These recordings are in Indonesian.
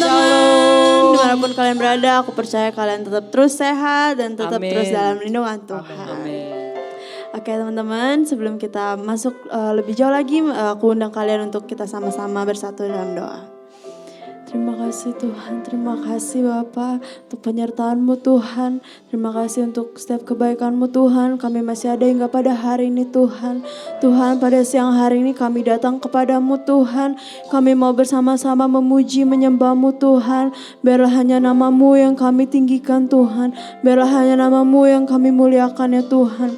teman-teman. Dimanapun kalian berada, aku percaya kalian tetap terus sehat dan tetap terus dalam lindungan Tuhan. Oke teman-teman, sebelum kita masuk lebih jauh lagi, aku undang kalian untuk kita sama-sama bersatu dalam doa. Terima kasih Tuhan, terima kasih Bapa untuk penyertaan-Mu Tuhan. Terima kasih untuk setiap kebaikan-Mu Tuhan. Kami masih ada hingga pada hari ini Tuhan. Tuhan, pada siang hari ini kami datang kepadamu Tuhan. Kami mau bersama-sama memuji, menyembah-Mu Tuhan. Biarlah hanya nama-Mu yang kami tinggikan Tuhan. Biarlah hanya nama-Mu yang kami muliakan ya Tuhan.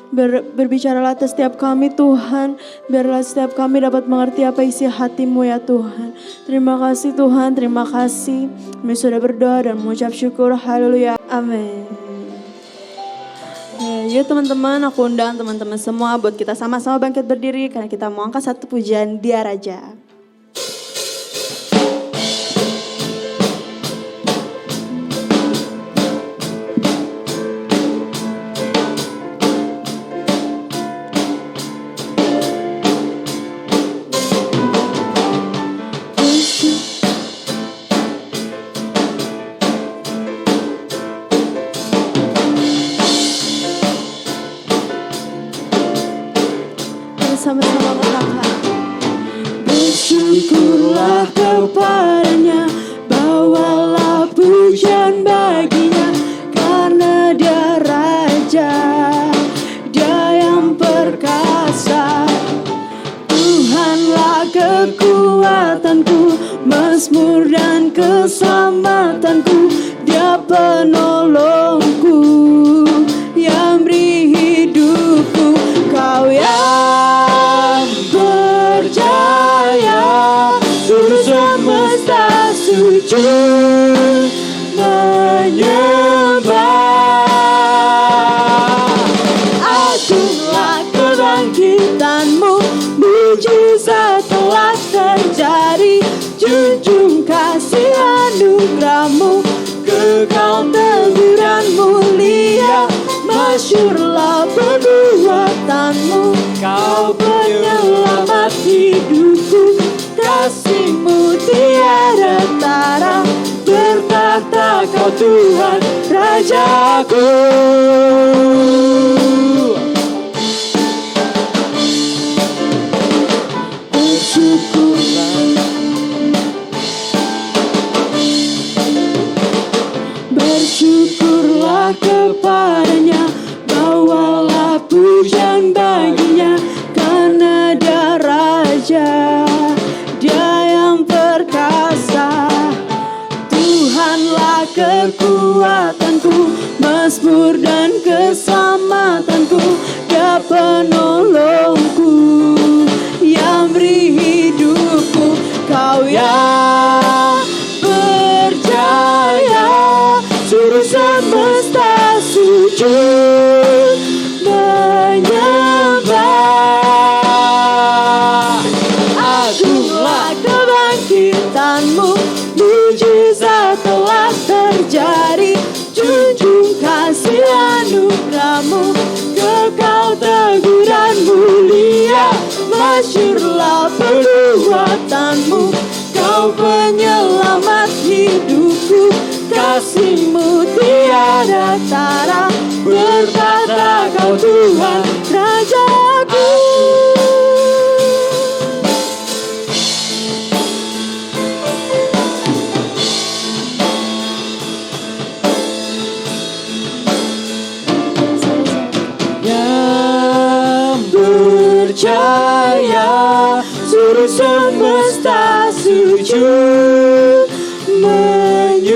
Berbicaralah atas setiap kami Tuhan. Biarlah setiap kami dapat mengerti apa isi hati-Mu ya Tuhan. Terima kasih Tuhan, terima kasih. Kami sudah berdoa dan mengucap syukur. Haleluya, amin. Yuk teman-teman, aku undang teman-teman semua buat kita sama-sama bangkit berdiri. Karena kita mau angkat satu pujian Dia Raja. Sama-sama katakan, bersyukurlah kepadanya, bawalah pujian baginya, karena Dia Raja, Dia yang perkasa. Tuhanlah kekuatanku, mazmur dan keselamatanku, Dia penolongku, yang beri hidupku. Kau yang percaya, seluruh semesta sujud menyembah. Agunglah kebangkitan-Mu, mujizat telah terjadi. Junjung kasih anugerah-Mu, kekal teguran mulia. Masyurlah perbuatan-Mu, Kau penyelamat hidupku. Kasih-Mu tiada tara, bertahta Kau Tuhan Rajaku. Bersyukurlah kepadanya, bawalah pujian baginya, karena Dia Raja, Dia yang perkasa. Tuhanlah kekuatanku, mazmur dan keselamatanku, Dia penolongku, yang beri hidupku. Kau yang percaya, seluruh semesta sujud menyembah. Agunglah kebangkitan-Mu, mujizat telah terjadi. Junjung kasih anugerah-Mu, kekal teguran mulia. Masyurlah perbuatan-Mu, Kau penyelamat hidupku. Kasih-Mu tiada tara, bertahta Kau Tuhan Rajaku. Yang percaya, seluruh semesta sujud menyembah.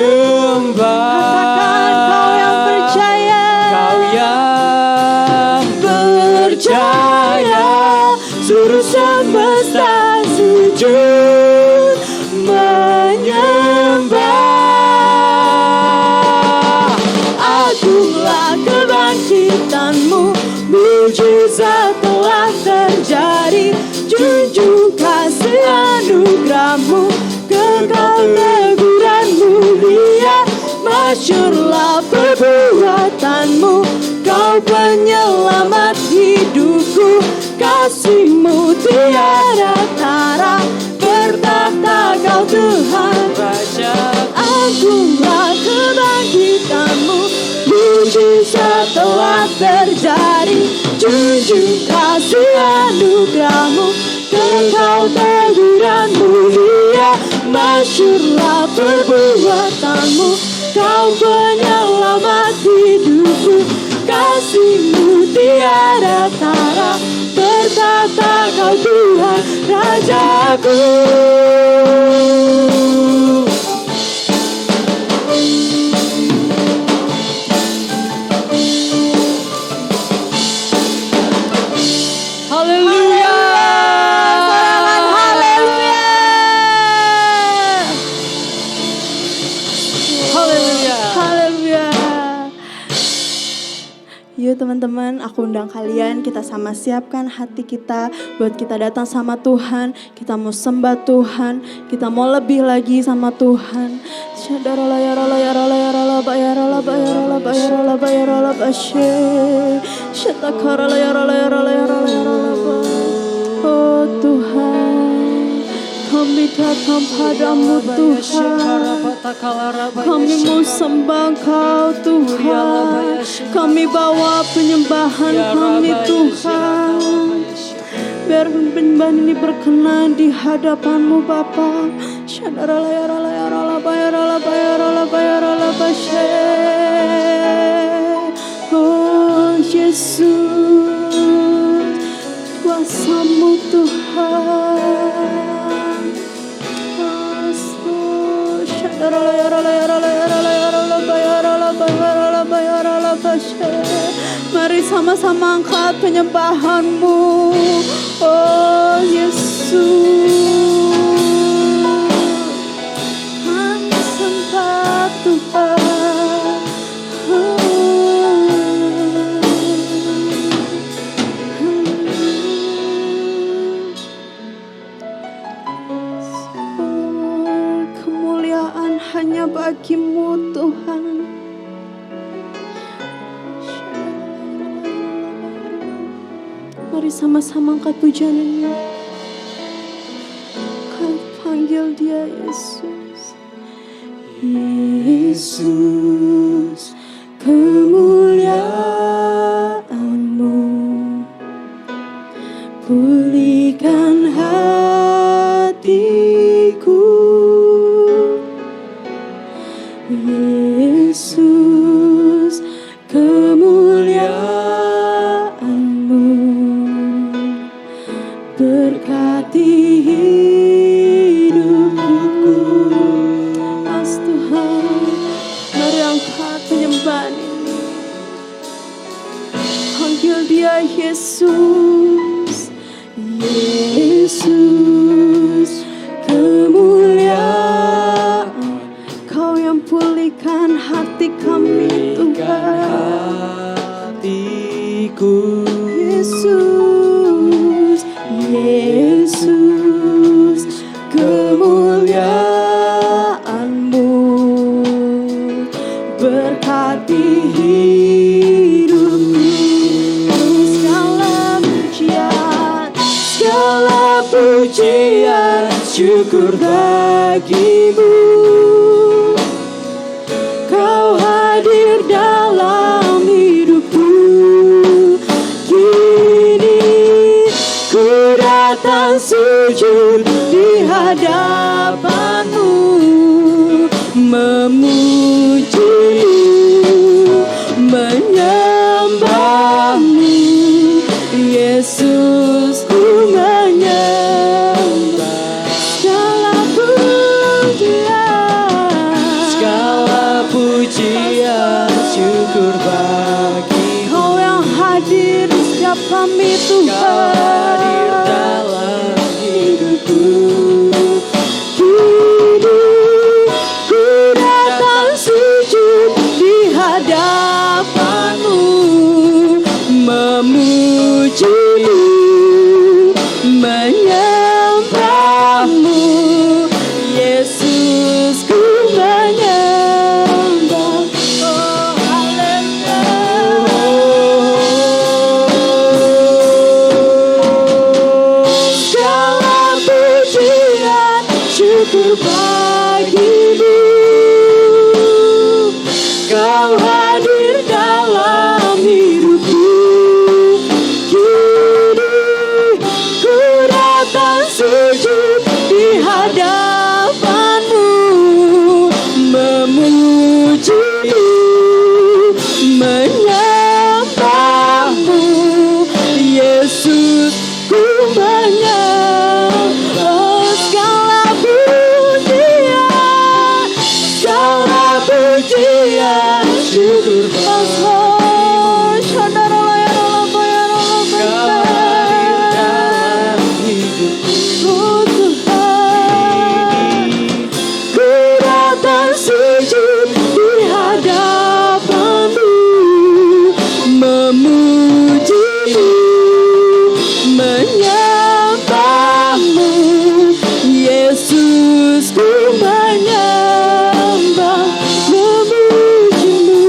Katakan, kau yang percaya, kau yang percaya, seluruh semesta sujud menyembah. Agunglah kebangkitan-Mu, mujizat telah terjadi. Junjung kasih anugerah-Mu, kekal teguran mulia. Masyurlah perbuatan-Mu, Kau penyelamat hidupku. Kasih-Mu tiada tara, bertahta Kau Tuhan Raja. terjadi. Junjung kasih anugerah-Mu, Engkau teguh dan mulia. Masyurlah perbuatan-Mu, Kau penyelamat hidupku. Kasih-Mu tiada tara, bertata Kau Tuhan Rajaku. Haleluya. Haleluya. Haleluya. Yuk teman-teman, aku undang kalian, kita sama siapkan hati kita buat kita datang sama Tuhan. Kita mau sembah Tuhan, kita mau lebih lagi sama Tuhan. Oh Tuhan, kami datang padamu Tuhan. Kami mau sembah Kau Tuhan. Kami bawa penyembahan kami Tuhan. Biar penyembahan ini berkenan di hadapan-Mu Bapa. Oh Yesus, kuasa-Mu Tuhan. Mari sama-sama angkat penyembahan-Mu, oh Yesus. Kami sembah Tuhan. Kemuliaan hanya bagi-Mu Tuhan. Mari sama-sama angkat pujian ini. Kau panggil Dia Yesus. Yesus, kemuliaan-Mu pulihkan hatiku. Yesus, kemuliaan-Mu berkati hidupku. As Tuhan, mari angkat penyembahan ini. Panggil Dia Yesus. Yesus, kemuliaan Kau yang pulihkan hati kami Tuhan. Hatiku. Yesus, Yesus, kemuliaan-Mu berkati hidupku. Segala pujian, syukur bagi-Mu. Kau hadir dalam hidupku. Kini ku datang sujud di hadapan-Mu, memuji-Mu, menyembah-Mu. Yesus, ku menyembah. Segala pujian, syukur bagi Kau yang hadir di setiap kami Tuhan. Kau hadir dalam hidupku. Kini ku datang pujian syukur bagimu. Kau hadir dalam hidupku. Ku datang sujud di hadapanmu, memujimu, menyembahmu, Yesus ku menyembah, memujimu,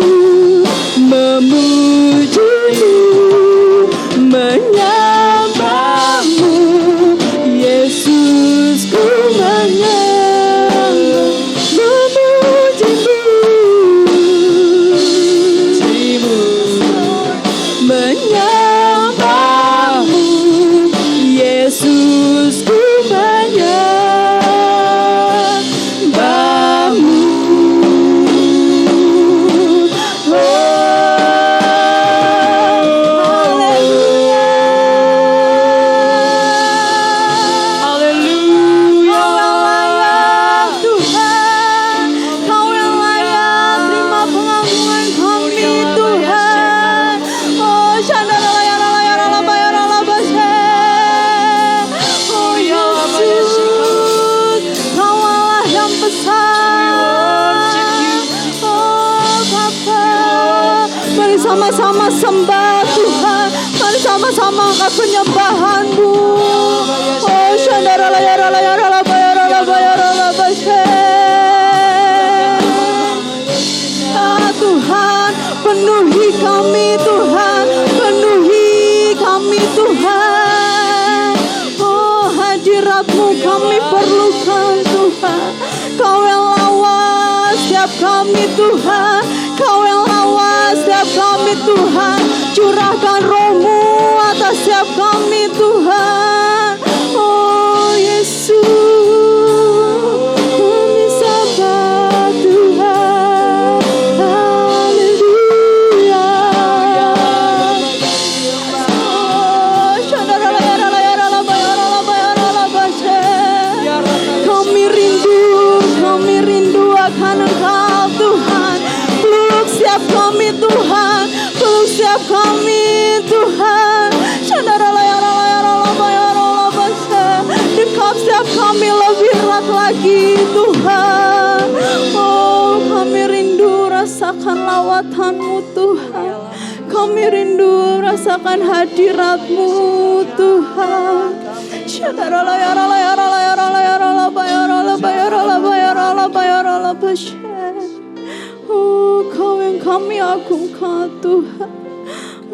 memujimu, menyembahmu, Yesus ku menyembah, memujimu, menyembahmu, Yesus ku menyembahmu. Haleluya. Tuhan, Kau yang layak terima pengagungan kami Tuhan. Oh, oh Yesus, Kau Allah yang besar. Oh Bapa, mari sama-sama sembah Tuhan. Mari sama-sama angkat penyembahan-Mu. Oh Tuhan, penuhi kami Tuhan, penuhi kami Tuhan. Oh hadirat-Mu kami perlukan Tuhan. Kau yang lawas setiap kami Tuhan, Kau yang lawas setiap kami Tuhan. Curahkan Roh-Mu atas setiap kami Tuhan. Oh Yesus, kami sembah Tuhan. Haleluya. Kami rindu akan Engkau Tuhan. Peluk setiap kami Tuhan, peluk setiap kami Tuhan. Dekap setiap kami lebih erat lagi Tuhan. Oh kami rindu rasakan lawatan-Mu Tuhan. Kami rindu rasakan hadirat-Mu Tuhan. Oh Kau yang kami agungkan Tuhan.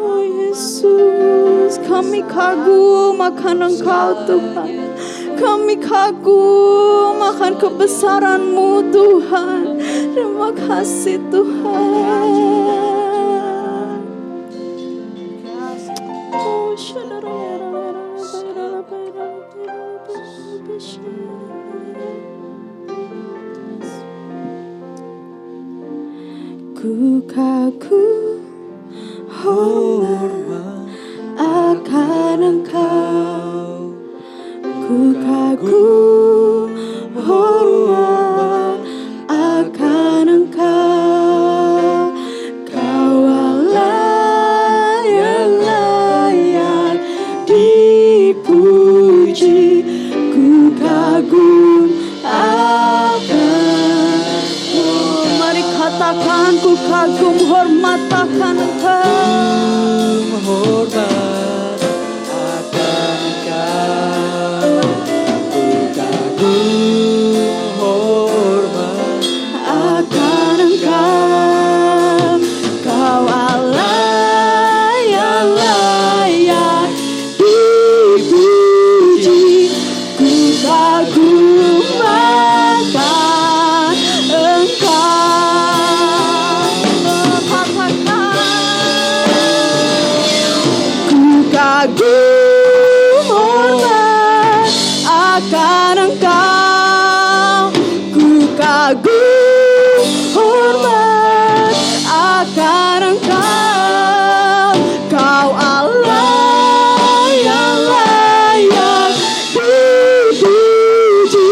Oh Yesus, kami kagum akan Engkau Tuhan. Kami kagum akan kebesaran-Mu Tuhan. Terima kasih Tuhan. Oh, ku kagum hormat akan Engkau. Ku kagum hormat akan Engkau. Kau Allah yang layak dipuji. Ku kagum akan. Oh, mari katakan ku kagum hormat akan Engkau. Hormat akan Engkau. Ku kagum hormat Akan Engkau. Kau Allah yang layak dipuji. Ku kagum akan Engkau. Katakan ku kagum hormat akan Engkau. Ku kagum hormat akan Engkau. Kau Allah yang layak dipuji.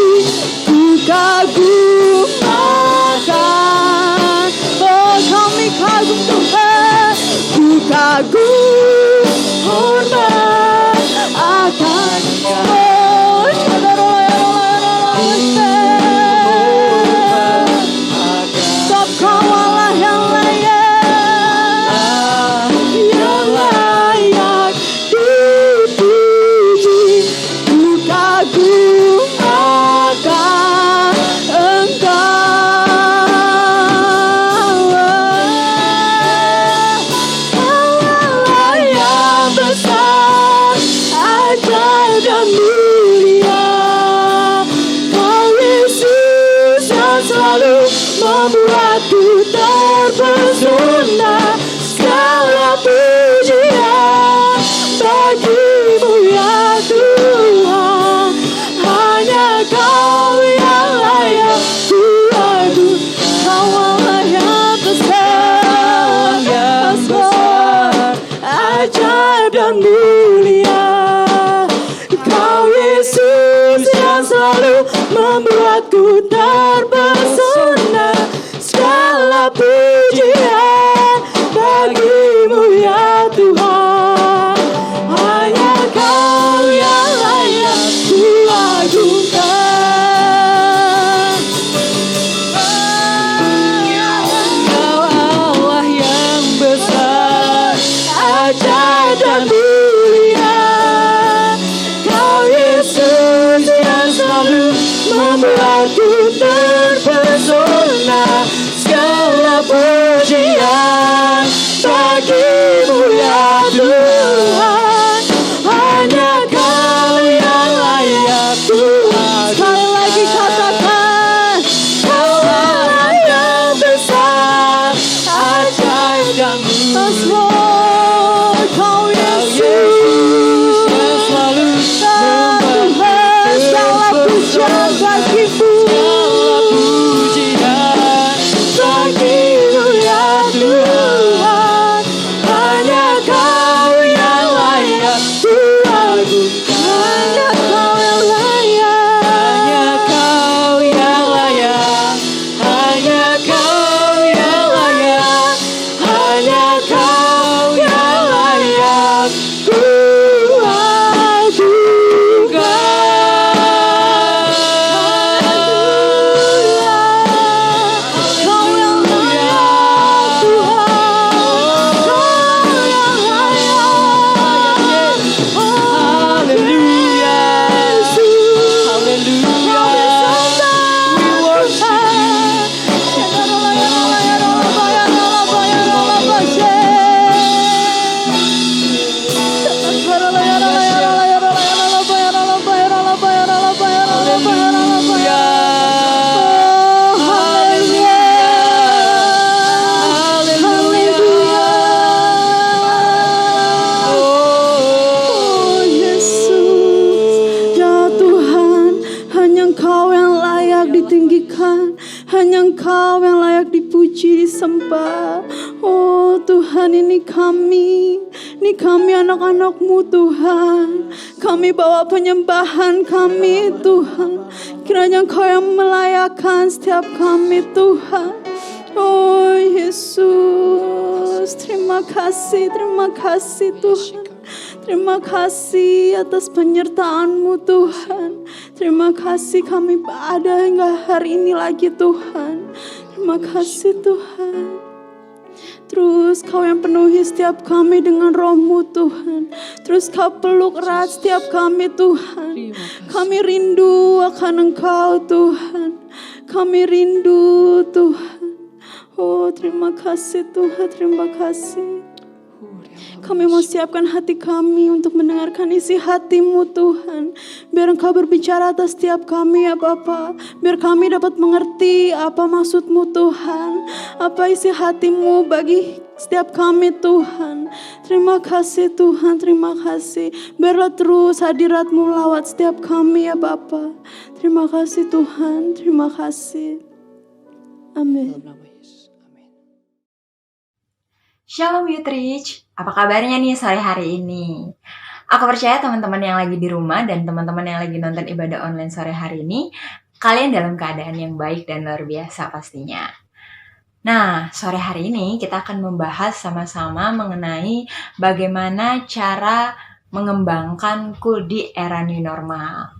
Ku kagum akan membuatku terpesona. Segala pujian bagimu ya Tuhan, hanya Kau yang layak ku lagu. Kau yang besar, ajaib dan mulia. Kau Yesus yang selalu membuatku terpesona. Segala pujian bagimu ya Tuhan, hanya Kau yang layak ku agungkan. Kau Allah yang besar, Ajaib dan mulia. Kau Yesus yang selalu membuatku terpesona. Segala pujian bagimu ya Tuhan, hanya Kau yang layak Tuhan. Sekali lagi katakan, Kau Allah yang besar, ajaib dan mulia. Kau Yesus yang selalu Tuhan, segala pujian bagimu. Bagimu ya Tuhan, hanya Kau yang layak ku agungkan. Hanya Kau yang layak, hanya Kau yang layak, hanya Kau yang layak, hanya Kau yang layak ku hanya Engkau yang layak dipuji, disembah. Oh Tuhan, ini kami anak-anak-Mu Tuhan. Kami bawa penyembahan kami Tuhan. Kiranya Engkau yang melayakkan setiap kami Tuhan. Oh Yesus, terima kasih Tuhan. Terima kasih atas penyertaan-Mu Tuhan. Terima kasih kami ada hingga hari ini lagi Tuhan. Terima kasih Tuhan. Terus Kau yang penuhi setiap kami dengan Roh-Mu Tuhan. Terus Kau peluk erat setiap kami Tuhan. Kami rindu akan Engkau Tuhan. Kami rindu Tuhan. Oh terima kasih Tuhan, terima kasih. Kami mau siapkan hati kami untuk mendengarkan isi hati-Mu Tuhan. Biar Engkau berbicara atas setiap kami ya Bapa. Biar kami dapat mengerti apa maksud-Mu Tuhan. Apa isi hati-Mu bagi setiap kami Tuhan. Terima kasih Tuhan, terima kasih. Biarlah terus hadirat-Mu lawat setiap kami ya Bapa. Terima kasih Tuhan, terima kasih. Amin. Shalom Youthreach, apa kabarnya nih sore hari ini? Aku percaya teman-teman yang lagi di rumah dan teman-teman yang lagi nonton ibadah online sore hari ini, kalian dalam keadaan yang baik dan luar biasa pastinya. Nah, sore hari ini kita akan membahas sama-sama mengenai bagaimana cara mengembangkan cool di era new normal.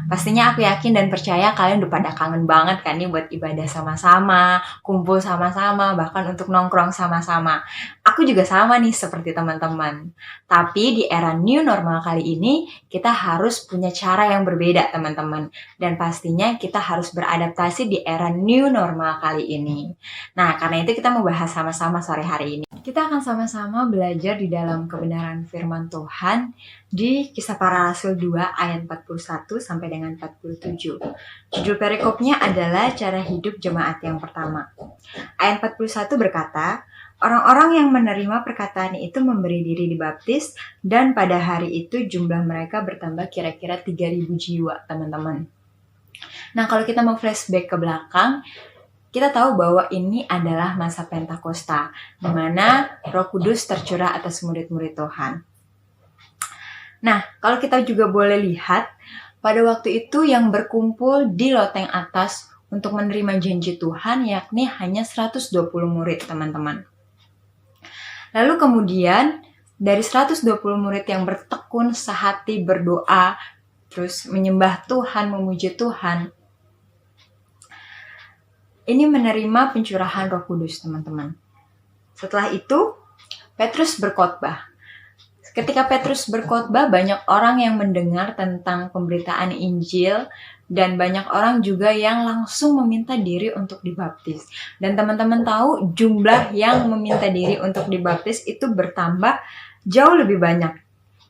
Pastinya aku yakin dan percaya kalian udah pada kangen banget kan nih buat ibadah sama-sama, kumpul sama-sama, bahkan untuk nongkrong sama-sama. Aku juga sama nih seperti teman-teman. Tapi di era new normal kali ini, kita harus punya cara yang berbeda teman-teman. Dan pastinya kita harus beradaptasi di era new normal kali ini. Nah, karena itu kita mau bahas sama-sama sore hari ini. Kita akan sama-sama belajar di dalam kebenaran firman Tuhan di Kisah Para Rasul 2 ayat 41 sampai dengan 47. Judul perikopnya adalah cara hidup jemaat yang pertama. Ayat 41 berkata, orang-orang yang menerima perkataan itu memberi diri dibaptis, dan pada hari itu jumlah mereka bertambah kira-kira 3.000 jiwa, teman-teman. Nah, kalau kita mau flashback ke belakang, kita tahu bahwa ini adalah masa Pentakosta, di mana Roh Kudus tercurah atas murid-murid Tuhan. Nah, kalau kita juga boleh lihat, pada waktu itu yang berkumpul di loteng atas untuk menerima janji Tuhan, yakni hanya 120 murid, teman-teman. Lalu kemudian dari 120 murid yang bertekun sehati berdoa, terus menyembah Tuhan, memuji Tuhan, ini menerima pencurahan Roh Kudus, teman-teman. Setelah itu, Petrus berkhotbah. Ketika Petrus berkhotbah, banyak orang yang mendengar tentang pemberitaan Injil, dan banyak orang juga yang langsung meminta diri untuk dibaptis. Dan teman-teman tahu jumlah yang meminta diri untuk dibaptis itu bertambah jauh lebih banyak.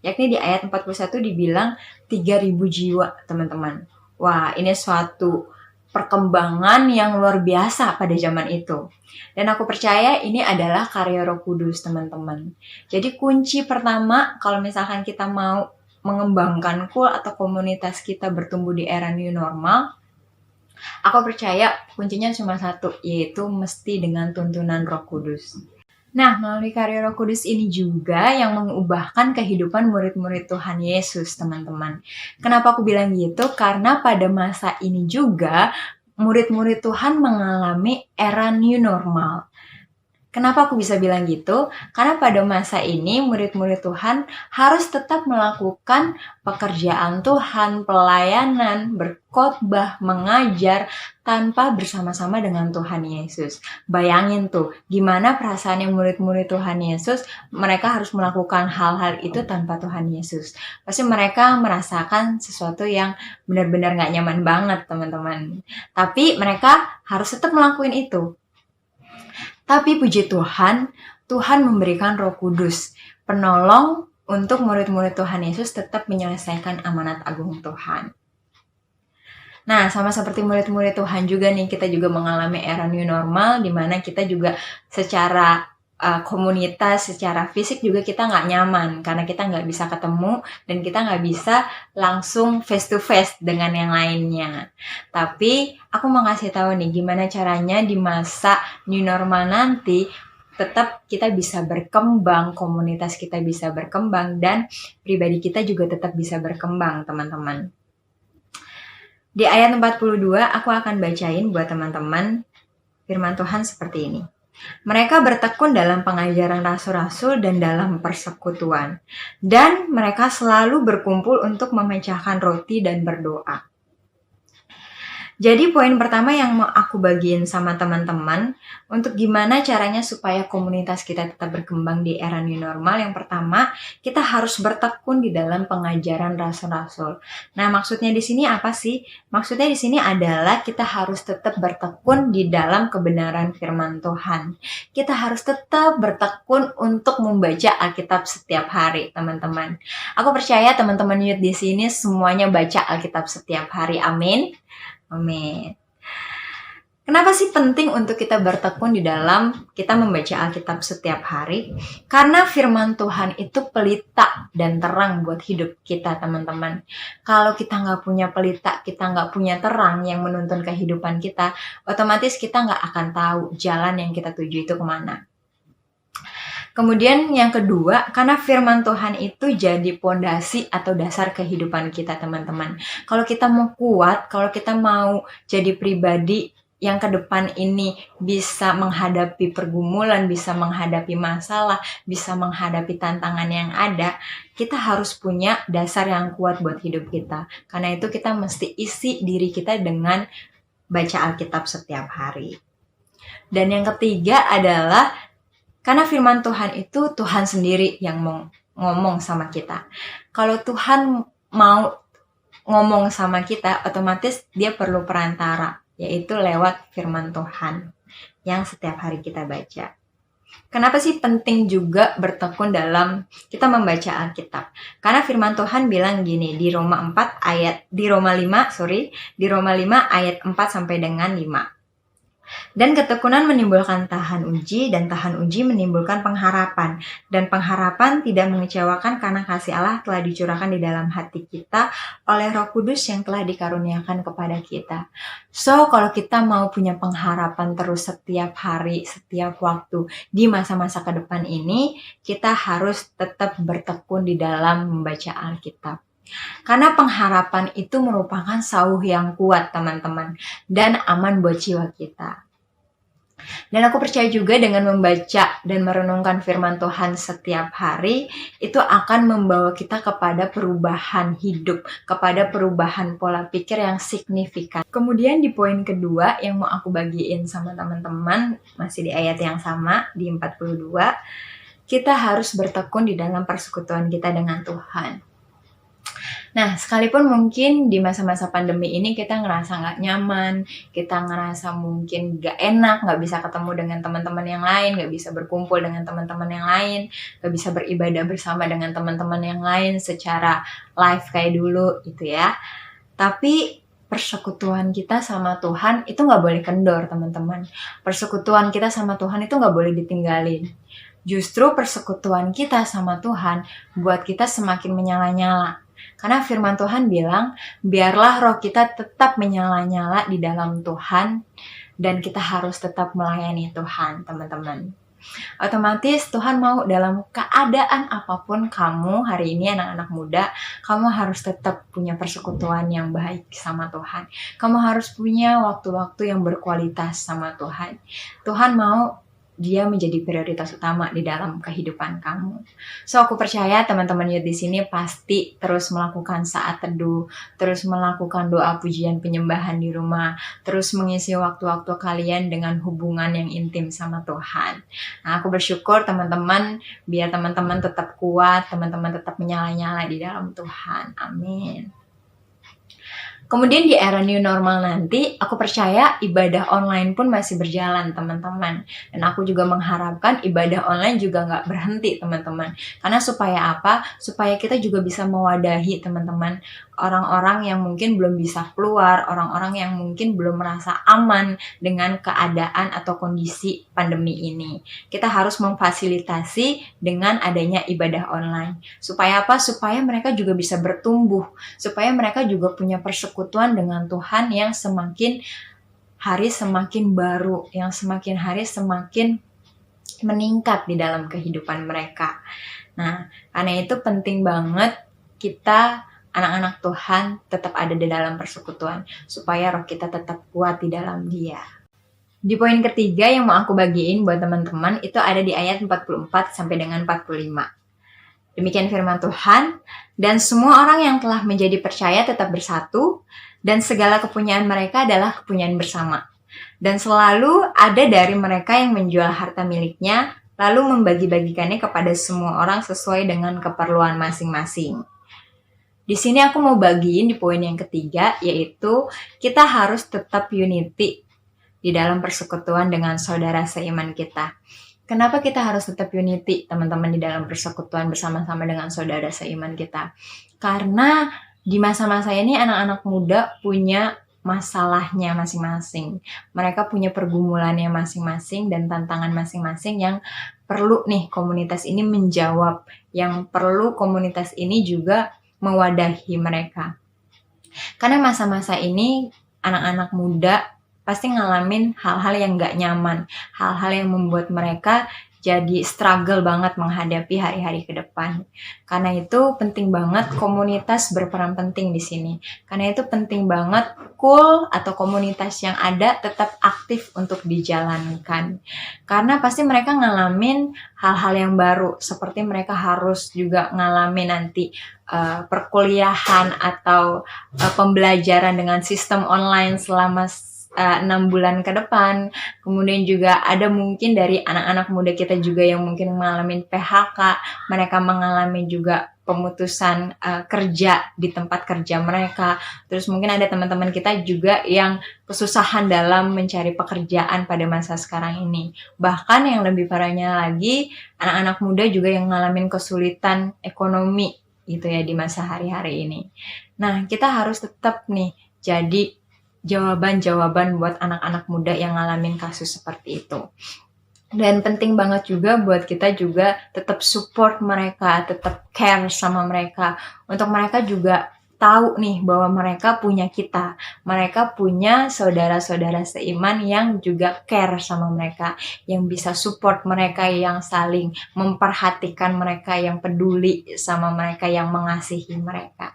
Yakni di ayat 41 dibilang 3.000 jiwa, teman-teman. Wah, ini suatu perkembangan yang luar biasa pada zaman itu. Dan aku percaya ini adalah karya Roh Kudus, teman-teman. Jadi kunci pertama kalau misalkan kita mau mengembangkan kul atau komunitas kita bertumbuh di era new normal, aku percaya kuncinya cuma satu, yaitu mesti dengan tuntunan Roh Kudus. Nah, melalui karya Roh Kudus ini juga yang mengubahkan kehidupan murid-murid Tuhan Yesus, teman-teman. Kenapa aku bilang gitu? Karena pada masa ini juga murid-murid Tuhan mengalami era new normal. Kenapa aku bisa bilang gitu? Karena pada masa ini murid-murid Tuhan harus tetap melakukan pekerjaan Tuhan, pelayanan, berkhotbah, mengajar tanpa bersama-sama dengan Tuhan Yesus. Bayangin tuh, gimana perasaannya murid-murid Tuhan Yesus, mereka harus melakukan hal-hal itu tanpa Tuhan Yesus. Pasti mereka merasakan sesuatu yang benar-benar gak nyaman banget, teman-teman. Tapi mereka harus tetap melakukan itu. Tapi puji Tuhan, Tuhan memberikan Roh Kudus, penolong untuk murid-murid Tuhan Yesus tetap menyelesaikan amanat agung Tuhan. Nah, sama seperti murid-murid Tuhan juga nih, kita juga mengalami era new normal, di mana kita juga secara komunitas, secara fisik juga kita nggak nyaman, karena kita nggak bisa ketemu, dan kita nggak bisa langsung face to face dengan yang lainnya. Tapi, aku mau kasih tahu nih, gimana caranya di masa new normal nanti, tetap kita bisa berkembang, komunitas kita bisa berkembang, dan pribadi kita juga tetap bisa berkembang, teman-teman. Di ayat 42, aku akan bacain buat teman-teman firman Tuhan seperti ini. Mereka bertekun dalam pengajaran rasul-rasul dan dalam persekutuan. Dan mereka selalu berkumpul untuk memecahkan roti dan berdoa. Jadi poin pertama yang mau aku bagiin sama teman-teman, untuk gimana caranya supaya komunitas kita tetap berkembang di era new normal, yang pertama, kita harus bertekun di dalam pengajaran rasul-rasul. Nah, maksudnya di sini apa sih? Maksudnya di sini adalah kita harus tetap bertekun di dalam kebenaran firman Tuhan. Kita harus tetap bertekun untuk membaca Alkitab setiap hari, teman-teman. Aku percaya teman-teman youth di sini semuanya baca Alkitab setiap hari. Amin. Amin. Kenapa sih penting untuk kita bertekun di dalam kita membaca Alkitab setiap hari? Karena firman Tuhan itu pelita dan terang buat hidup kita, teman-teman. Kalau kita nggak punya pelita, kita nggak punya terang yang menuntun kehidupan kita, otomatis kita nggak akan tahu jalan yang kita tuju itu kemana. Kemudian yang kedua, karena firman Tuhan itu jadi pondasi atau dasar kehidupan kita, teman-teman. Kalau kita mau kuat, kalau kita mau jadi pribadi yang ke depan ini bisa menghadapi pergumulan, bisa menghadapi masalah, bisa menghadapi tantangan yang ada, kita harus punya dasar yang kuat buat hidup kita. Karena itu kita mesti isi diri kita dengan baca Alkitab setiap hari. Dan yang ketiga adalah karena firman Tuhan itu Tuhan sendiri yang mau ngomong sama kita. Kalau Tuhan mau ngomong sama kita, otomatis dia perlu perantara, yaitu lewat firman Tuhan yang setiap hari kita baca. Kenapa sih penting juga bertekun dalam kita membaca Alkitab? Karena firman Tuhan bilang gini di Roma 5 ayat 4 sampai dengan 5. Dan ketekunan menimbulkan tahan uji, dan tahan uji menimbulkan pengharapan. Dan pengharapan tidak mengecewakan karena kasih Allah telah dicurahkan di dalam hati kita oleh Roh Kudus yang telah dikaruniakan kepada kita. So, kalau kita mau punya pengharapan terus setiap hari, setiap waktu di masa-masa ke depan ini, kita harus tetap bertekun di dalam membaca Alkitab. Karena pengharapan itu merupakan sauh yang kuat, teman-teman, dan aman buat jiwa kita. Dan aku percaya juga dengan membaca dan merenungkan firman Tuhan setiap hari, itu akan membawa kita kepada perubahan hidup, kepada perubahan pola pikir yang signifikan. Kemudian di poin kedua yang mau aku bagiin sama teman-teman, masih di ayat yang sama, di 42, kita harus bertekun di dalam persekutuan kita dengan Tuhan. Nah, sekalipun mungkin di masa-masa pandemi ini kita ngerasa nggak nyaman, kita ngerasa mungkin nggak enak, nggak bisa ketemu dengan teman-teman yang lain, nggak bisa berkumpul dengan teman-teman yang lain, nggak bisa beribadah bersama dengan teman-teman yang lain secara live kayak dulu gitu ya. Tapi persekutuan kita sama Tuhan itu nggak boleh kendor, teman-teman. Persekutuan kita sama Tuhan itu nggak boleh ditinggalin. Justru persekutuan kita sama Tuhan buat kita semakin menyala-nyala. Karena firman Tuhan bilang, biarlah roh kita tetap menyala-nyala di dalam Tuhan, dan kita harus tetap melayani Tuhan, teman-teman. Otomatis Tuhan mau dalam keadaan apapun kamu hari ini, anak-anak muda, kamu harus tetap punya persekutuan yang baik sama Tuhan. Kamu harus punya waktu-waktu yang berkualitas sama Tuhan. Tuhan mau dia menjadi prioritas utama di dalam kehidupan kamu. So, aku percaya teman-teman youth di sini pasti terus melakukan saat teduh, terus melakukan doa pujian penyembahan di rumah, terus mengisi waktu-waktu kalian dengan hubungan yang intim sama Tuhan. Nah, aku bersyukur teman-teman, biar teman-teman tetap kuat, teman-teman tetap menyala-nyala di dalam Tuhan. Amin. Kemudian di era new normal nanti, aku percaya ibadah online pun masih berjalan, teman-teman. Dan aku juga mengharapkan ibadah online juga nggak berhenti, teman-teman. Karena supaya apa? Supaya kita juga bisa mewadahi, teman-teman, orang-orang yang mungkin belum bisa keluar, orang-orang yang mungkin belum merasa aman dengan keadaan atau kondisi pandemi ini. Kita harus memfasilitasi dengan adanya ibadah online. Supaya apa? Supaya mereka juga bisa bertumbuh, supaya mereka juga punya persekutuan dengan Tuhan yang semakin hari semakin baru, yang semakin hari semakin meningkat di dalam kehidupan mereka. Nah, karena itu penting banget kita anak-anak Tuhan tetap ada di dalam persekutuan, supaya roh kita tetap kuat di dalam Dia. Di poin ketiga yang mau aku bagiin buat teman-teman, itu ada di ayat 44 sampai dengan 45. Demikian firman Tuhan, dan semua orang yang telah menjadi percaya tetap bersatu, dan segala kepunyaan mereka adalah kepunyaan bersama. Dan selalu ada dari mereka yang menjual harta miliknya, lalu membagi-bagikannya kepada semua orang sesuai dengan keperluan masing-masing. Di sini aku mau bagiin di poin yang ketiga, yaitu kita harus tetap unity di dalam persekutuan dengan saudara seiman kita. Kenapa kita harus tetap unity, teman-teman, di dalam persekutuan bersama-sama dengan saudara seiman kita? Karena di masa-masa ini anak-anak muda punya masalahnya masing-masing. Mereka punya pergumulannya masing-masing dan tantangan masing-masing yang perlu nih komunitas ini menjawab, yang perlu komunitas ini juga mewadahi mereka. Karena masa-masa ini anak-anak muda pasti ngalamin hal-hal yang gak nyaman, hal-hal yang membuat mereka jadi struggle banget menghadapi hari-hari ke depan. Karena itu penting banget komunitas berperan penting di sini. Karena itu penting banget atau komunitas yang ada tetap aktif untuk dijalankan. Karena pasti mereka ngalamin hal-hal yang baru, seperti mereka harus juga ngalamin nanti perkuliahan atau pembelajaran dengan sistem online selama 6 bulan ke depan. Kemudian juga ada mungkin dari anak-anak muda kita juga yang mungkin mengalami PHK, mereka mengalami juga pemutusan kerja di tempat kerja mereka. Terus mungkin ada teman-teman kita juga yang kesusahan dalam mencari pekerjaan pada masa sekarang ini. Bahkan yang lebih parahnya lagi, anak-anak muda juga yang ngalamin kesulitan ekonomi gitu ya di masa hari-hari ini. Nah, kita harus tetap nih jadi jawaban-jawaban buat anak-anak muda yang ngalamin kasus seperti itu. Dan penting banget juga buat kita juga tetap support mereka, tetap care sama mereka. Untuk mereka juga tahu nih bahwa mereka punya kita. Mereka punya saudara-saudara seiman yang juga care sama mereka. Yang bisa support mereka, yang saling memperhatikan mereka, yang peduli sama mereka, yang mengasihi mereka.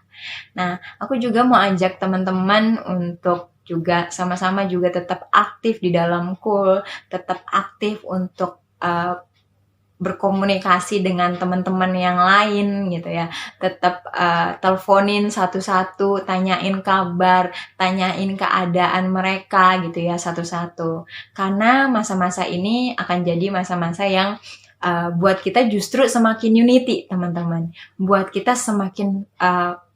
Nah, aku juga mau ajak teman-teman untuk juga sama-sama juga tetap aktif di dalam KUL, tetap aktif untuk berkomunikasi dengan teman-teman yang lain gitu ya. Tetap teleponin satu-satu, tanyain kabar, tanyain keadaan mereka gitu ya satu-satu. Karena masa-masa ini akan jadi masa-masa yang buat kita justru semakin unity, teman-teman. Buat kita semakin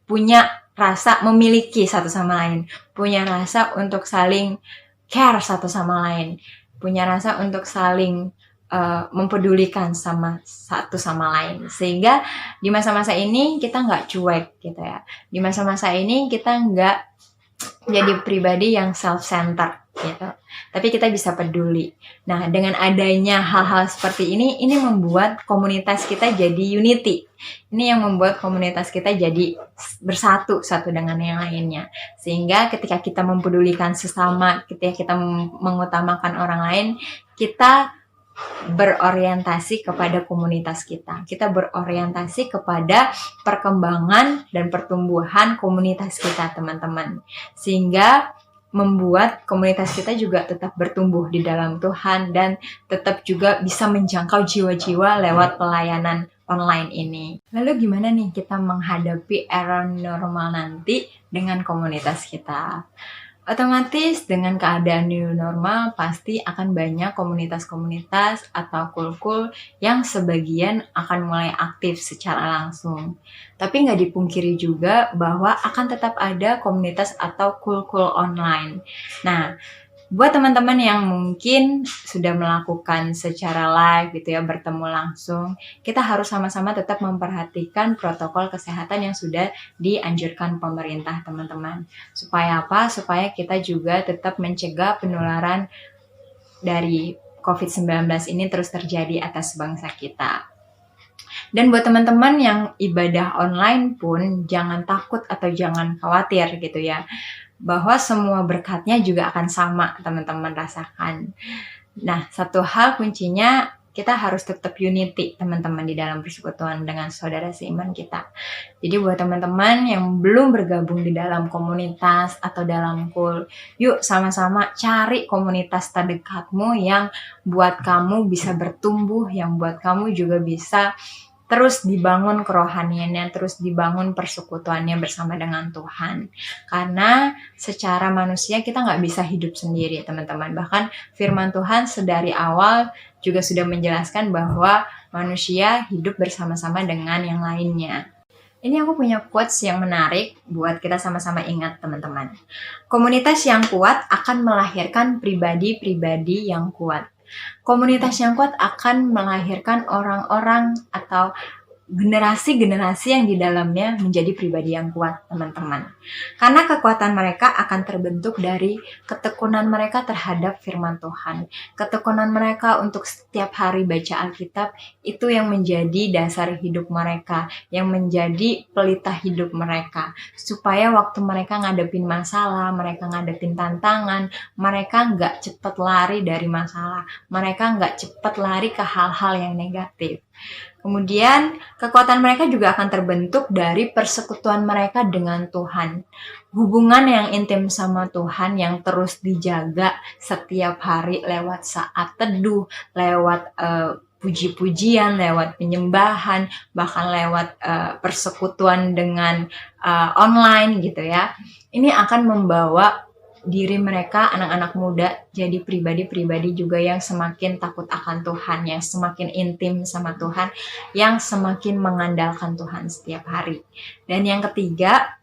punya rasa memiliki satu sama lain, punya rasa untuk saling care satu sama lain, punya rasa untuk saling mempedulikan sama satu sama lain. Sehingga di masa-masa ini kita nggak cuek gitu ya. Di masa-masa ini kita nggak jadi pribadi yang self-centered gitu. Tapi kita bisa peduli. Nah, dengan adanya hal-hal seperti ini membuat komunitas kita jadi unity. Ini yang membuat komunitas kita jadi bersatu satu dengan yang lainnya. Sehingga ketika kita mempedulikan sesama, ketika kita mengutamakan orang lain, kita berorientasi kepada komunitas kita. Kita berorientasi kepada perkembangan dan pertumbuhan komunitas kita, teman-teman. Sehingga membuat komunitas kita juga tetap bertumbuh di dalam Tuhan dan tetap juga bisa menjangkau jiwa-jiwa lewat pelayanan online ini. Lalu gimana nih kita menghadapi era normal nanti dengan komunitas kita? Otomatis dengan keadaan new normal pasti akan banyak komunitas-komunitas atau kul-kul yang sebagian akan mulai aktif secara langsung. Tapi nggak dipungkiri juga bahwa akan tetap ada komunitas atau kul-kul online. Nah, buat teman-teman yang mungkin sudah melakukan secara live gitu ya, bertemu langsung, kita harus sama-sama tetap memperhatikan protokol kesehatan yang sudah dianjurkan pemerintah, teman-teman. Supaya apa? Supaya kita juga tetap mencegah penularan dari COVID-19 ini terus terjadi atas bangsa kita. Dan buat teman-teman yang ibadah online pun jangan takut atau jangan khawatir gitu ya. Bahwa semua berkatnya juga akan sama teman-teman rasakan. Nah, satu hal kuncinya kita harus tetap unity teman-teman di dalam persekutuan dengan saudara seiman kita. Jadi buat teman-teman yang belum bergabung di dalam komunitas atau dalam kul, yuk sama-sama cari komunitas terdekatmu yang buat kamu bisa bertumbuh, yang buat kamu juga bisa terus dibangun kerohaniannya, terus dibangun persekutuannya bersama dengan Tuhan. Karena secara manusia kita nggak bisa hidup sendiri, teman-teman. Bahkan firman Tuhan sedari awal juga sudah menjelaskan bahwa manusia hidup bersama-sama dengan yang lainnya. Ini aku punya quotes yang menarik buat kita sama-sama ingat, teman-teman. Komunitas yang kuat akan melahirkan pribadi-pribadi yang kuat. Komunitas yang kuat akan melahirkan orang-orang atau generasi-generasi yang di dalamnya menjadi pribadi yang kuat, teman-teman. Karena kekuatan mereka akan terbentuk dari ketekunan mereka terhadap firman Tuhan. Ketekunan mereka untuk setiap hari baca Alkitab, itu yang menjadi dasar hidup mereka, yang menjadi pelita hidup mereka. Supaya waktu mereka ngadepin masalah, mereka ngadepin tantangan, mereka nggak cepat lari dari masalah. Mereka nggak cepat lari ke hal-hal yang negatif. Kemudian kekuatan mereka juga akan terbentuk dari persekutuan mereka dengan Tuhan. Hubungan yang intim sama Tuhan yang terus dijaga setiap hari lewat saat teduh, lewat puji-pujian, lewat penyembahan, bahkan lewat persekutuan dengan online gitu ya. Ini akan membawa diri mereka, anak-anak muda, jadi pribadi-pribadi juga yang semakin takut akan Tuhan, yang semakin intim sama Tuhan, yang semakin mengandalkan Tuhan setiap hari. Dan yang ketiga,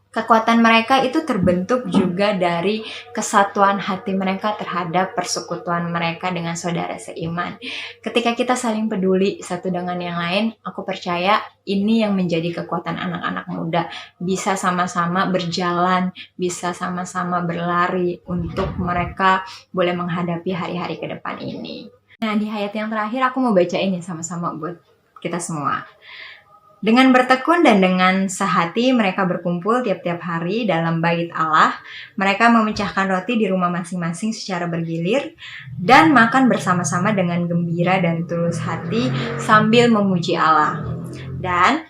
kekuatan mereka itu terbentuk juga dari kesatuan hati mereka terhadap persekutuan mereka dengan saudara seiman. Ketika kita saling peduli satu dengan yang lain, aku percaya ini yang menjadi kekuatan anak-anak muda. Bisa sama-sama berjalan, bisa sama-sama berlari untuk mereka boleh menghadapi hari-hari ke depan ini. Nah, di ayat yang terakhir aku mau baca ini sama-sama buat kita semua. Dengan bertekun dan dengan sehati mereka berkumpul tiap-tiap hari dalam bait Allah. Mereka memecahkan roti di rumah masing-masing secara bergilir dan makan bersama-sama dengan gembira dan tulus hati sambil memuji Allah. Dan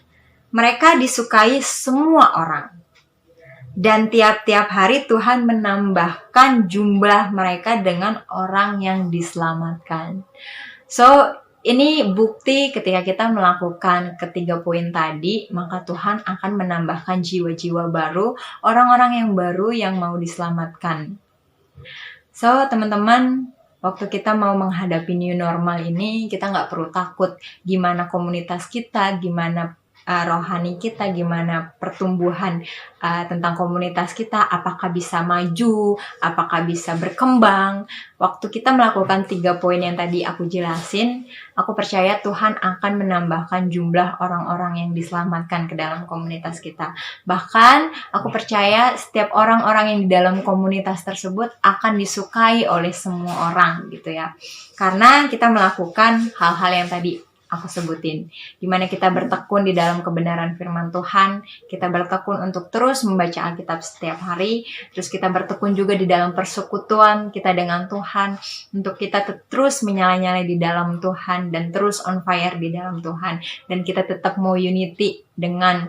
mereka disukai semua orang. Dan tiap-tiap hari Tuhan menambahkan jumlah mereka dengan orang yang diselamatkan. So, ini bukti ketika kita melakukan ketiga poin tadi, maka Tuhan akan menambahkan jiwa-jiwa baru, orang-orang yang baru yang mau diselamatkan. So, teman-teman, waktu kita mau menghadapi new normal ini, kita nggak perlu takut gimana komunitas kita, gimana rohani kita, gimana pertumbuhan tentang komunitas kita, apakah bisa maju, apakah bisa berkembang. Waktu kita melakukan 3 poin yang tadi aku jelasin, aku percaya Tuhan akan menambahkan jumlah orang-orang yang diselamatkan ke dalam komunitas kita. Bahkan aku percaya setiap orang-orang yang di dalam komunitas tersebut akan disukai oleh semua orang gitu ya. Karena kita melakukan hal-hal yang tadi aku sebutin, dimana kita bertekun di dalam kebenaran firman Tuhan, kita bertekun untuk terus membaca Alkitab setiap hari, terus kita bertekun juga di dalam persekutuan kita dengan Tuhan, untuk kita terus menyala-nyala di dalam Tuhan, dan terus on fire di dalam Tuhan, dan kita tetap mau unity dengan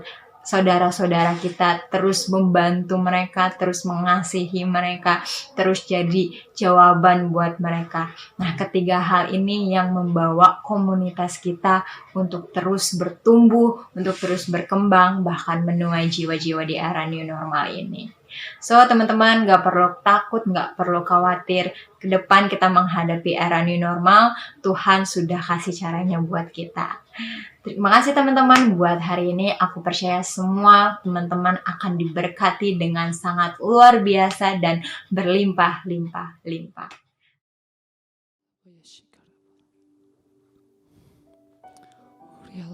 saudara-saudara kita, terus membantu mereka, terus mengasihi mereka, terus jadi jawaban buat mereka. Nah, ketiga hal ini yang membawa komunitas kita untuk terus bertumbuh, untuk terus berkembang, bahkan menuai jiwa-jiwa di era new normal ini. So, teman-teman, gak perlu takut, gak perlu khawatir. Ke depan kita menghadapi era new normal, Tuhan sudah kasih caranya buat kita. Terima kasih teman-teman buat hari ini. Aku percaya semua teman-teman akan diberkati dengan sangat luar biasa dan berlimpah-limpah-limpah. Ya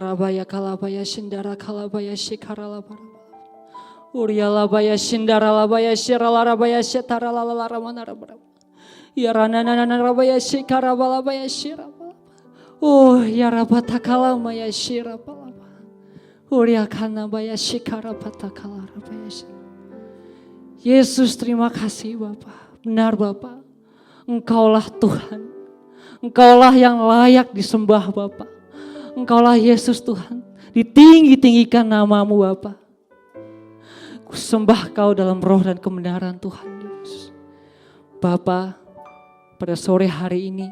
rabaya kalabaya shindara kalabaya shikara labara. Uriya labaya shindara labaya shirala rabaya shetara lalala ramana rabara. Ya ranana rabaya shikara balabaya shiraba. Oh ya rabata kalama ya shiraba. Uriya kana baya shikara patakala rabaya shiraba. Yesus, terima kasih Bapa. Benar Bapa. Engkaulah Tuhan. Engkaulah yang layak disembah Bapa. Engkaulah Yesus Tuhan, ditinggi-tinggikan namamu Bapa. Ku sembah Kau dalam roh dan kebenaran Tuhan Yesus. Bapa, pada sore hari ini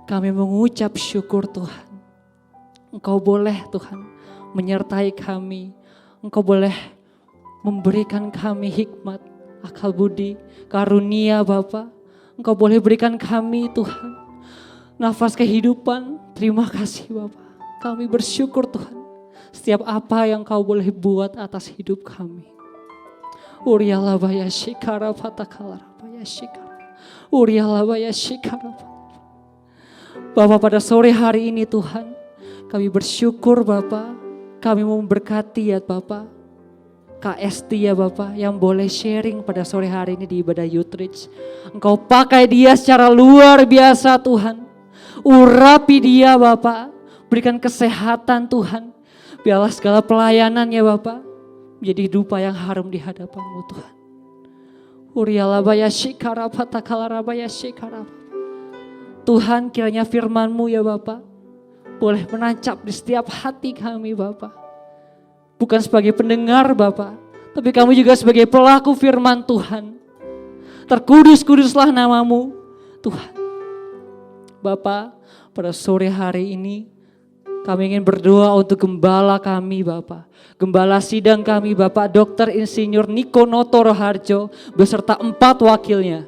kami mengucap syukur Tuhan. Engkau boleh Tuhan menyertai kami. Engkau boleh memberikan kami hikmat, akal budi, karunia Bapa. Engkau boleh berikan kami Tuhan nafas kehidupan. Terima kasih Bapa. Kami bersyukur Tuhan, setiap apa yang Kau boleh buat atas hidup kami. Uriyalah baya shikara patakala baya shikara. Uriyalah baya shikara. Bapa, pada sore hari ini Tuhan, kami bersyukur Bapa, kami mau memberkati ya Bapa, Kak Esti ya Bapa, yang boleh sharing pada sore hari ini di ibadah Youth Reach. Engkau pakai dia secara luar biasa Tuhan. Urapi dia Bapa. Berikan kesehatan Tuhan. Biarlah segala pelayanannya Bapa menjadi dupa yang harum di hadapan-Mu Tuhan. Uriyalah baya shikara patakala rabaya shikara. Tuhan, kiranya firman-Mu ya Bapa boleh menancap di setiap hati kami Bapa. Bukan sebagai pendengar Bapa, tapi kami juga sebagai pelaku firman Tuhan. Terkudus-kuduslah namamu Tuhan. Bapa, pada sore hari ini Kami ingin berdoa untuk gembala kami Bapak. Gembala sidang kami Bapak Dr. Insinyur Niko Notoro Harjo beserta 4 wakilnya.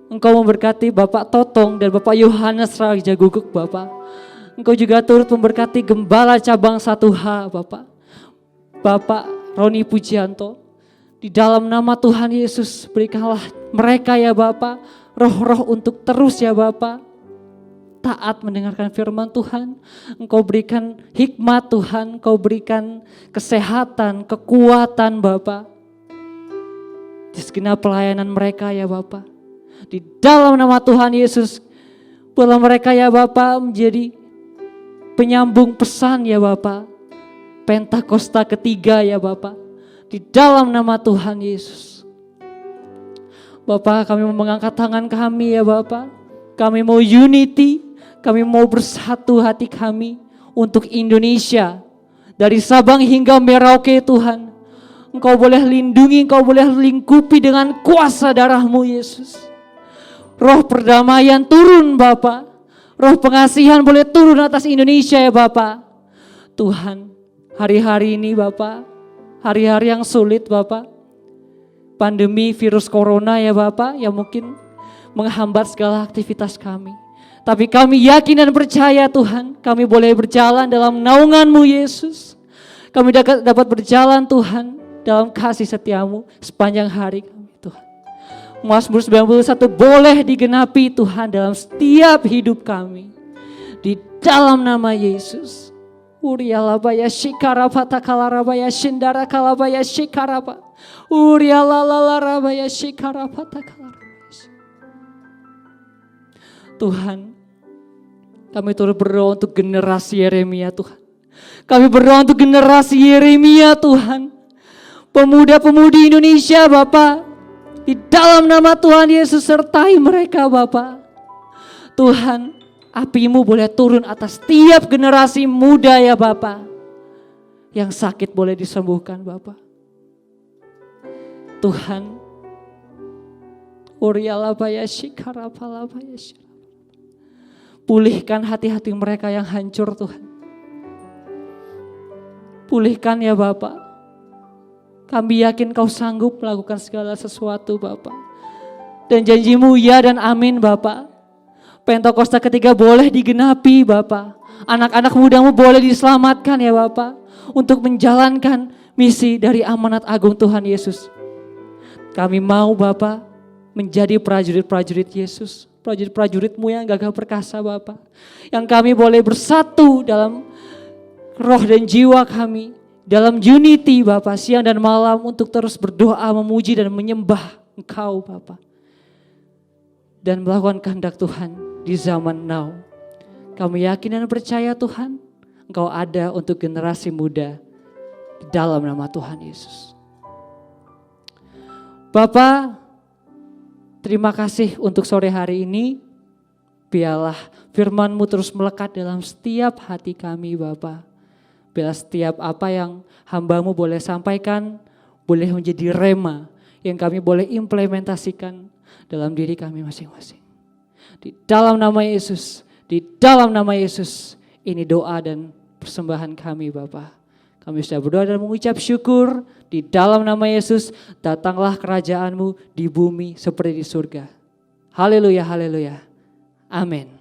Engkau memberkati Bapak Totong dan Bapak Yohanes Raja Guguk Bapak. Engkau juga turut memberkati Gembala Cabang 1H Bapak. Bapak Roni Pujianto. Di dalam nama Tuhan Yesus berikanlah mereka ya Bapak. Roh-roh untuk terus ya Bapak. Taat mendengarkan firman Tuhan. Engkau berikan hikmat Tuhan. Engkau berikan kesehatan, kekuatan Bapak. Di segenap pelayanan mereka ya Bapak. Di dalam nama Tuhan Yesus, buatlah mereka ya Bapak menjadi penyambung pesan ya Bapak. Pentakosta ketiga ya Bapak. Di dalam nama Tuhan Yesus. Bapak, kami mau mengangkat tangan kami ya Bapak. Kami mau unity, kami mau bersatu hati kami untuk Indonesia. Dari Sabang hingga Merauke Tuhan. Engkau boleh lindungi, Engkau boleh lingkupi dengan kuasa darah-Mu Yesus. Roh perdamaian turun Bapak. Roh pengasihan boleh turun atas Indonesia ya Bapak. Tuhan, hari-hari ini Bapak, hari-hari yang sulit Bapak. Pandemi virus corona ya Bapak, yang mungkin menghambat segala aktivitas kami. Tapi kami yakin dan percaya Tuhan, kami boleh berjalan dalam naungan-Mu Yesus. Kami dapat berjalan Tuhan dalam kasih setia-Mu sepanjang hari kami Tuhan. Mazmur 91 boleh digenapi Tuhan dalam setiap hidup kami. Di dalam nama Yesus. Urialabaya shikarapa takalarabaya shindara kalabaya shikarapa. Urialalarabaya shikarapa takalarabaya. Tuhan, kami turut berdoa untuk generasi Yeremia Tuhan. Kami berdoa untuk generasi Yeremia Tuhan. Pemuda-pemudi Indonesia Bapak. Di dalam nama Tuhan Yesus sertai mereka Bapak. Tuhan, api-Mu boleh turun atas tiap generasi muda ya Bapak. Yang sakit boleh disembuhkan Bapak. Tuhan, pulihkan hati-hati mereka yang hancur Tuhan. Pulihkan ya Bapak. Kami yakin Kau sanggup melakukan segala sesuatu Bapak. Dan janji-Mu ya dan amin Bapak. Pentakosta ketiga boleh digenapi Bapak. Anak-anak muda-Mu boleh diselamatkan ya Bapak. Untuk menjalankan misi dari amanat agung Tuhan Yesus. Kami mau Bapak menjadi prajurit-prajurit Yesus. Prajurit-prajurit-Mu yang gagah perkasa Bapak. Yang kami boleh bersatu dalam roh dan jiwa kami. Dalam unity Bapak siang dan malam untuk terus berdoa, memuji dan menyembah Engkau Bapak. Dan melakukan kehendak Tuhan di zaman now. Kami yakin dan percaya Tuhan, Engkau ada untuk generasi muda di dalam nama Tuhan Yesus. Bapak, terima kasih untuk sore hari ini. Biarlah firman-Mu terus melekat dalam setiap hati kami Bapak. Biar setiap apa yang hamba-Mu boleh sampaikan, boleh menjadi rema yang kami boleh implementasikan dalam diri kami masing-masing. Di dalam nama Yesus, ini doa dan persembahan kami Bapa. Kami sudah berdoa dan mengucap syukur, di dalam nama Yesus, datanglah kerajaan-Mu di bumi seperti di surga. Haleluya, haleluya. Amin.